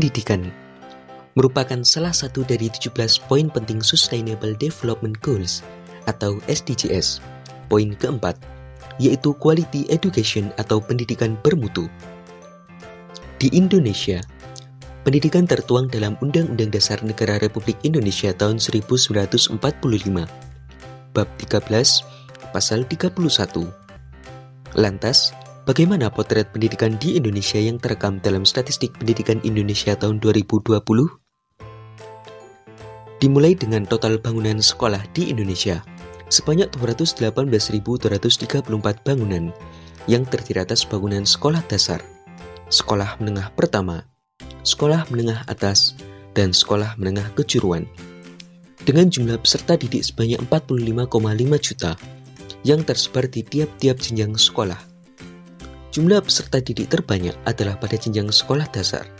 Pendidikan merupakan salah satu dari 17 poin penting Sustainable Development Goals atau SDGs. Poin keempat, yaitu Quality Education atau pendidikan bermutu. Di Indonesia, pendidikan tertuang dalam Undang-Undang Dasar Negara Republik Indonesia tahun 1945, Bab 13, Pasal 31. Lantas, bagaimana potret pendidikan di Indonesia yang terekam dalam Statistik Pendidikan Indonesia tahun 2020? Dimulai dengan total bangunan sekolah di Indonesia, sebanyak 218.234 bangunan yang terdiri atas bangunan sekolah dasar, sekolah menengah pertama, sekolah menengah atas, dan sekolah menengah kejuruan. Dengan jumlah peserta didik sebanyak 45,5 juta yang tersebar di tiap-tiap jenjang sekolah. Jumlah peserta didik terbanyak adalah pada jenjang sekolah dasar,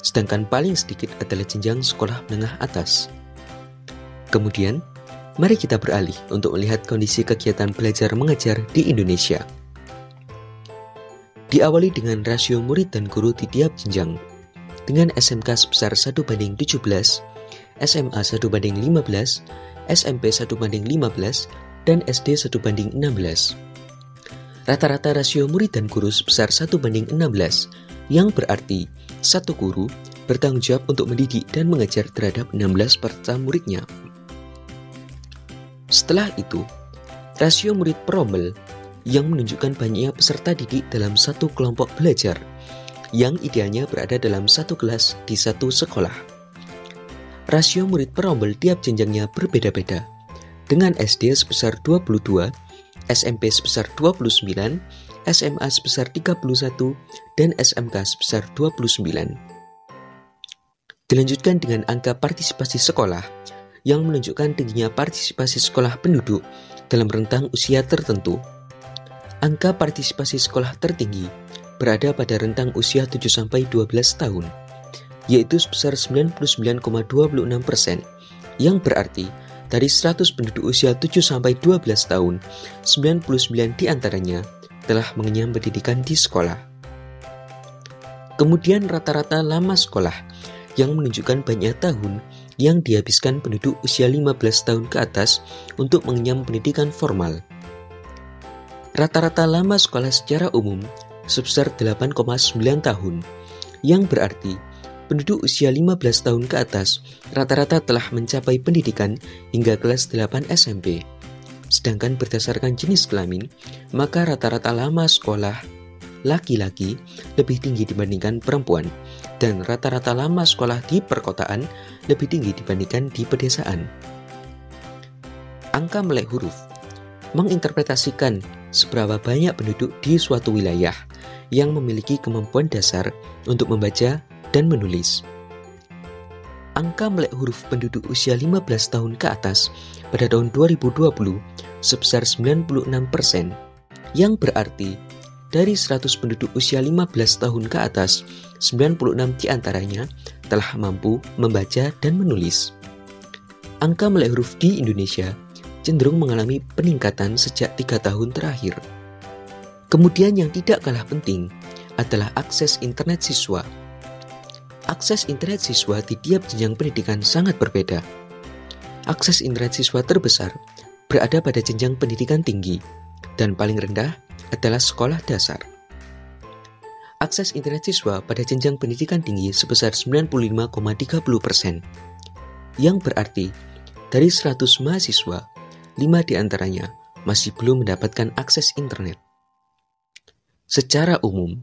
sedangkan paling sedikit adalah jenjang sekolah menengah atas. Kemudian, mari kita beralih untuk melihat kondisi kegiatan belajar mengajar di Indonesia. Diawali dengan rasio murid dan guru di tiap jenjang, dengan SMK sebesar 1:17, SMA 1:15, SMP 1:15, dan SD 1:16. Rata-rata rasio murid dan guru sebesar 1:16, yang berarti satu guru bertanggung jawab untuk mendidik dan mengajar terhadap 16 peserta muridnya. Setelah itu, rasio murid per rombel yang menunjukkan banyaknya peserta didik dalam satu kelompok belajar, yang idealnya berada dalam satu kelas di satu sekolah. Rasio murid per rombel tiap jenjangnya berbeda-beda, dengan SD sebesar 22, SMP sebesar 29, SMA sebesar 31, dan SMK sebesar 29. Dilanjutkan dengan angka partisipasi sekolah, yang menunjukkan tingginya partisipasi sekolah penduduk dalam rentang usia tertentu. Angka partisipasi sekolah tertinggi berada pada rentang usia 7-12 tahun, yaitu sebesar 99,26%, yang berarti dari 100 penduduk usia 7-12 tahun, 99 diantaranya telah mengenyam pendidikan di sekolah. Kemudian rata-rata lama sekolah yang menunjukkan banyak tahun yang dihabiskan penduduk usia 15 tahun ke atas untuk mengenyam pendidikan formal. Rata-rata lama sekolah secara umum sebesar 8,9 tahun, yang berarti penduduk usia 15 tahun ke atas rata-rata telah mencapai pendidikan hingga kelas 8 SMP. Sedangkan berdasarkan jenis kelamin, maka rata-rata lama sekolah laki-laki lebih tinggi dibandingkan perempuan, dan rata-rata lama sekolah di perkotaan lebih tinggi dibandingkan di pedesaan. Angka melek huruf menginterpretasikan seberapa banyak penduduk di suatu wilayah yang memiliki kemampuan dasar untuk membaca dan menulis. Angka melek huruf penduduk usia 15 tahun ke atas pada tahun 2020 sebesar 96%, yang berarti dari 100 penduduk usia 15 tahun ke atas, 96 diantaranya telah mampu membaca dan menulis. Angka melek huruf di Indonesia cenderung mengalami peningkatan sejak 3 tahun terakhir. Kemudian yang tidak kalah penting adalah akses internet siswa. Akses internet siswa di tiap jenjang pendidikan sangat berbeda. Akses internet siswa terbesar berada pada jenjang pendidikan tinggi, dan paling rendah adalah sekolah dasar. Akses internet siswa pada jenjang pendidikan tinggi sebesar 95,30%, yang berarti dari 100 mahasiswa, 5 diantaranya masih belum mendapatkan akses internet. Secara umum,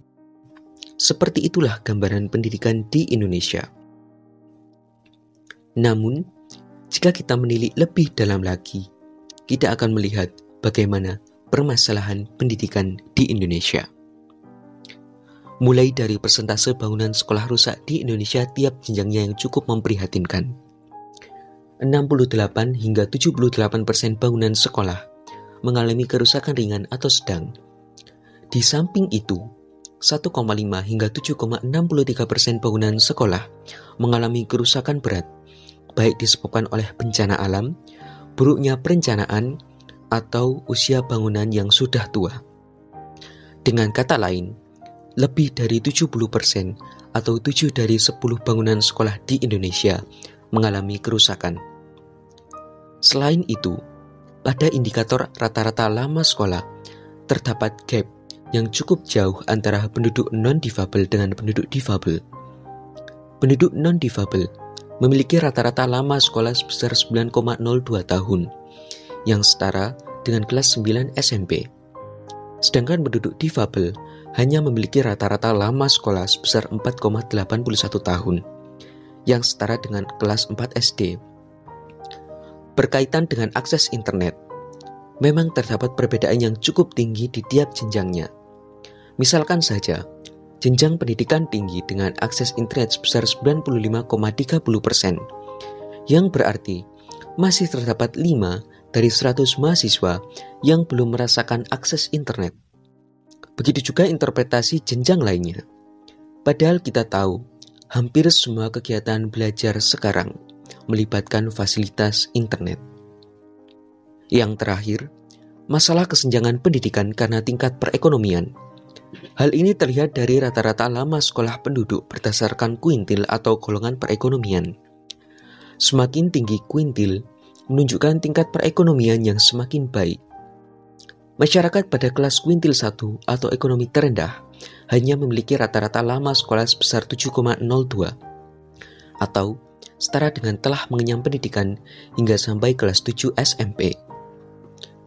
seperti itulah gambaran pendidikan di Indonesia. Namun, jika kita menilik lebih dalam lagi, kita akan melihat bagaimana permasalahan pendidikan di Indonesia. Mulai dari persentase bangunan sekolah rusak di Indonesia tiap jenjangnya yang cukup memprihatinkan. 68 hingga 78% bangunan sekolah mengalami kerusakan ringan atau sedang. Di samping itu, 1,5 hingga 7,63% bangunan sekolah mengalami kerusakan berat, baik disebabkan oleh bencana alam, buruknya perencanaan, atau usia bangunan yang sudah tua. Dengan kata lain, lebih dari 70% atau 7 dari 10 bangunan sekolah di Indonesia mengalami kerusakan. Selain itu, pada indikator rata-rata lama sekolah, terdapat gap yang cukup jauh antara penduduk non-difabel dengan penduduk difabel. Penduduk non-difabel memiliki rata-rata lama sekolah sebesar 9,02 tahun, yang setara dengan kelas 9 SMP. Sedangkan penduduk difabel hanya memiliki rata-rata lama sekolah sebesar 4,81 tahun, yang setara dengan kelas 4 SD. Berkaitan dengan akses internet, memang terdapat perbedaan yang cukup tinggi di tiap jenjangnya. Misalkan saja, jenjang pendidikan tinggi dengan akses internet sebesar 95,30%, yang berarti masih terdapat 5 dari 100 mahasiswa yang belum merasakan akses internet. Begitu juga interpretasi jenjang lainnya. Padahal kita tahu, hampir semua kegiatan belajar sekarang melibatkan fasilitas internet. Yang terakhir, masalah kesenjangan pendidikan karena tingkat perekonomian. Hal ini terlihat dari rata-rata lama sekolah penduduk berdasarkan kuintil atau golongan perekonomian. Semakin tinggi kuintil, menunjukkan tingkat perekonomian yang semakin baik. Masyarakat pada kelas kuintil 1 atau ekonomi terendah hanya memiliki rata-rata lama sekolah sebesar 7,02 atau setara dengan telah mengenyam pendidikan hingga sampai kelas 7 SMP.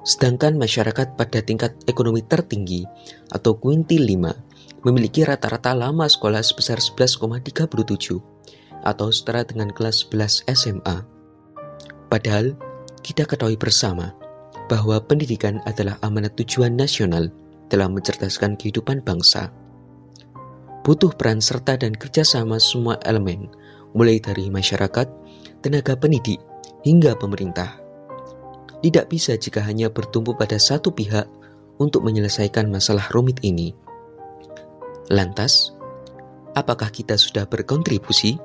Sedangkan masyarakat pada tingkat ekonomi tertinggi atau kuintil 5 memiliki rata-rata lama sekolah sebesar 11,37 atau setara dengan kelas 11 SMA. Padahal kita ketahui bersama bahwa pendidikan adalah amanat tujuan nasional dalam mencerdaskan kehidupan bangsa. Butuh peran serta dan kerjasama semua elemen, mulai dari masyarakat, tenaga pendidik, hingga pemerintah. Tidak bisa jika hanya bertumpu pada satu pihak untuk menyelesaikan masalah rumit ini. Lantas, apakah kita sudah berkontribusi?